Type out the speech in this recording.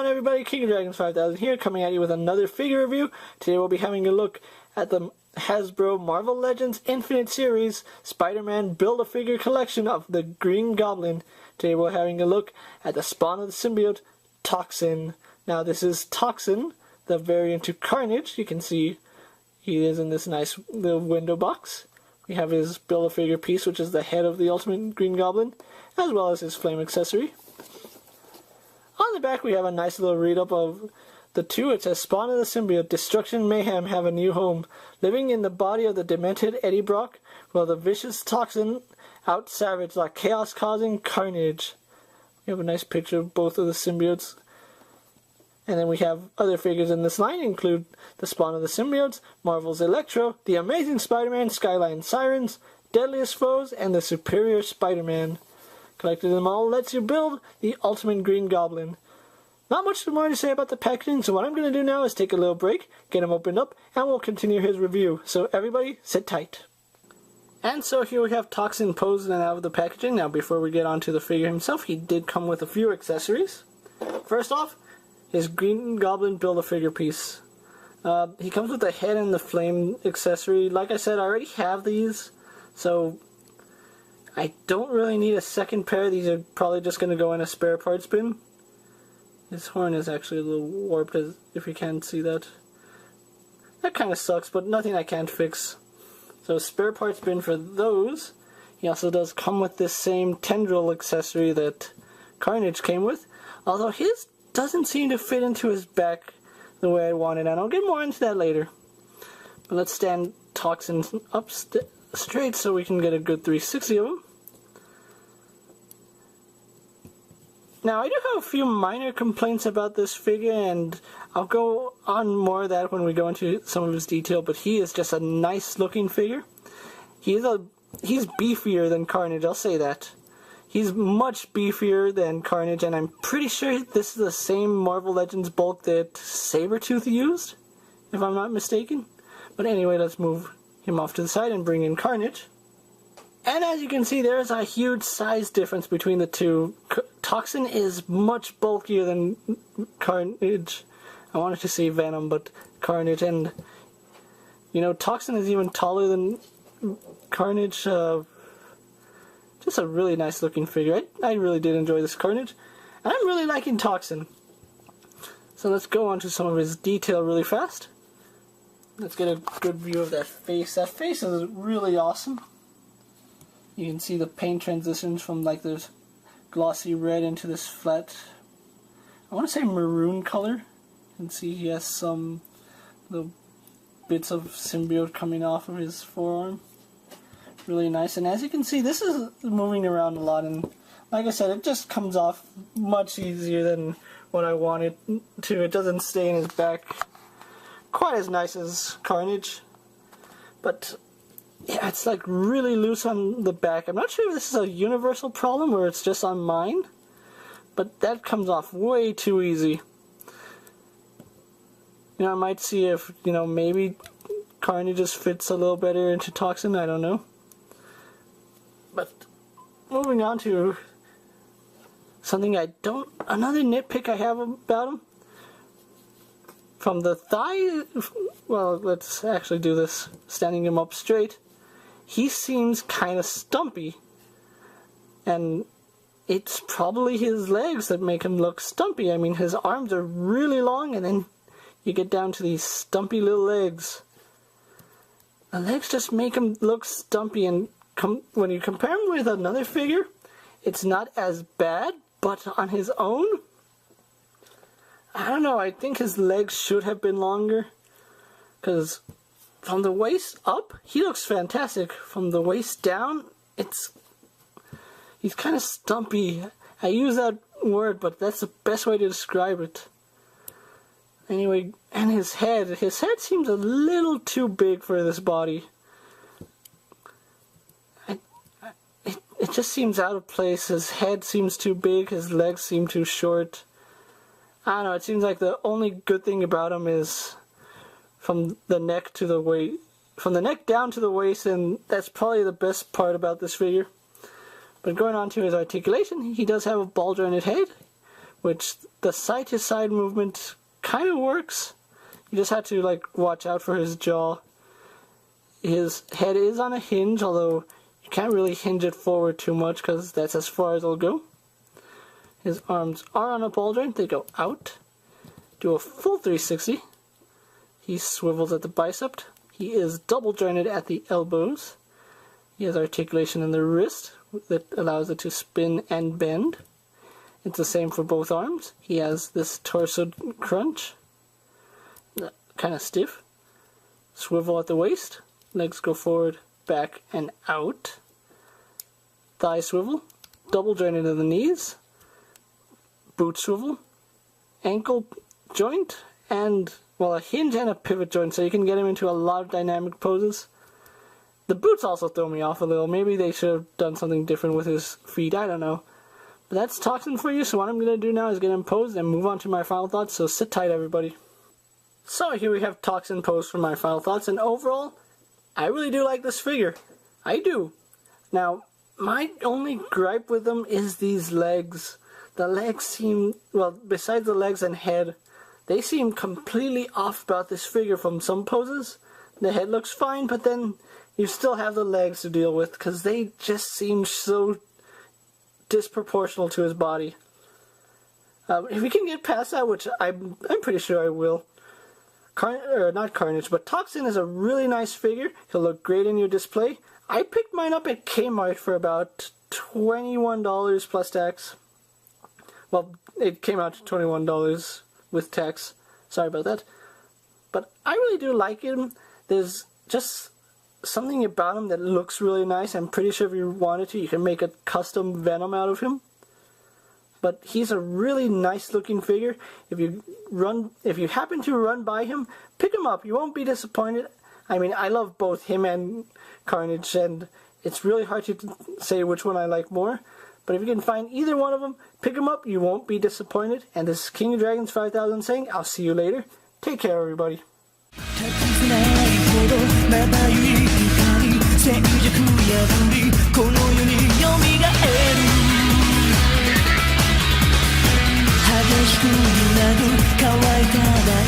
on everybody, King of Dragons 5000 here, coming at you with another figure review. Today we'll be having a look at the Hasbro Marvel Legends Infinite Series Spider-Man Build-A-Figure collection of the Green Goblin. Today we're having a look at the spawn of the symbiote, Toxin. Now this is Toxin, the variant to Carnage. You can see he is in this nice little window box. We have his Build-A-Figure piece, which is the head of the Ultimate Green Goblin, as well as his flame accessory. On the back we have a nice little read-up of the two. It says, Spawn of the Symbiote, Destruction and Mayhem have a new home. Living in the body of the demented Eddie Brock, while the vicious Toxin out-savage like chaos-causing Carnage. We have a nice picture of both of the symbiotes. And then we have other figures in this line, include the Spawn of the Symbiotes, Marvel's Electro, the Amazing Spider-Man, Skyline Sirens, Deadliest Foes, and the Superior Spider-Man. Collecting them all lets you build the Ultimate Green Goblin. Not much more to say about the packaging, so what I'm going to do now is take a little break, get him opened up, and we'll continue his review. So everybody, sit tight. And so here we have Toxin posed and out of the packaging. Now before we get on to the figure himself, he did come with a few accessories. First off, his Green Goblin Build-A-Figure piece. He comes with the head and the flame accessory. Like I said, I already have these, so I don't really need a second pair. These are probably just going to go in a spare parts bin. His horn is actually a little warped, if you can't see that. That kind of sucks, but nothing I can't fix. So spare parts bin for those. He also does come with this same tendril accessory that Carnage came with, although his doesn't seem to fit into his back the way I wanted, and I'll get more into that later. But let's stand Toxin up straight so we can get a good 360 of him. Now I do have a few minor complaints about this figure, and I'll go on more of that when we go into some of his detail, but he is just a nice looking figure. He's beefier than Carnage, I'll say that. He's much beefier than Carnage, and I'm pretty sure this is the same Marvel Legends bulk that Sabretooth used, if I'm not mistaken. But anyway, let's move him off to the side and bring in Carnage. And as you can see, there's a huge size difference between the two. Toxin is much bulkier than Carnage. I wanted to say Venom, but Carnage. And, you know, Toxin is even taller than Carnage. Just a really nice looking figure. I really did enjoy this Carnage. And I'm really liking Toxin. So let's go on to some of his detail really fast. Let's get a good view of that face. That face is really awesome. You can see the paint transitions from like this glossy red into this flat, I want to say maroon color. You can see he has some little bits of symbiote coming off of his forearm. Really nice, and as you can see, this is moving around a lot, and like I said, it just comes off much easier than what I wanted to. It doesn't stay in his back quite as nice as Carnage, but yeah, it's like really loose on the back. I'm not sure if this is a universal problem or it's just on mine, but that comes off way too easy. You know, I might see if, you know, maybe Carnage just fits a little better into Toxin, I don't know. But moving on to something another nitpick I have about him. From the thigh, well, let's actually do this, standing him up straight. He seems kind of stumpy, and it's probably his legs that make him look stumpy. I mean, his arms are really long, and then you get down to these stumpy little legs. The legs just make him look stumpy, and when you compare him with another figure, it's not as bad, but on his own, I don't know, I think his legs should have been longer, because from the waist up, he looks fantastic. From the waist down, he's kind of stumpy. I use that word, but that's the best way to describe it. Anyway, and his head seems a little too big for this body. It just seems out of place. His head seems too big, his legs seem too short. I don't know, it seems like the only good thing about him is from the neck to the waist, from the neck down to the waist, and that's probably the best part about this figure. But going on to his articulation, he does have a ball jointed head, which the side-to-side movement kind of works. You just have to like watch out for his jaw. His head is on a hinge, although you can't really hinge it forward too much because that's as far as it'll go. His arms are on a ball joint, they go out. Do a full 360. He swivels at the bicep. He is double jointed at the elbows. He has articulation in the wrist that allows it to spin and bend. It's the same for both arms. He has this torso crunch, kind of stiff. Swivel at the waist. Legs go forward, back, and out. Thigh swivel. Double jointed in the knees. Boot swivel. Ankle joint. And, well, a hinge and a pivot joint, so you can get him into a lot of dynamic poses. The boots also throw me off a little. Maybe they should have done something different with his feet. I don't know. But that's Toxin for you, so what I'm going to do now is get him posed and move on to my final thoughts, so sit tight, everybody. So here we have Toxin posed for my final thoughts, and overall, I really do like this figure. I do. Now, my only gripe with them is these legs. The legs seem, well, besides the legs and head, they seem completely off about this figure from some poses. The head looks fine, but then you still have the legs to deal with because they just seem so disproportional to his body. If we can get past that, which I'm pretty sure I will. Not Carnage, but Toxin is a really nice figure. He'll look great in your display. I picked mine up at Kmart for about $21 plus tax. Well, it came out to $21 with tax. Sorry about that. But I really do like him. There's just something about him that looks really nice. I'm pretty sure if you wanted to, you can make a custom Venom out of him. But he's a really nice looking figure. If you happen to run by him, pick him up. You won't be disappointed. I mean, I love both him and Carnage, and it's really hard to say which one I like more. But if you can find either one of them, pick them up. You won't be disappointed. And this is King of Dragons 5000 saying, I'll see you later. Take care, everybody. 激しく揺らぐ乾いた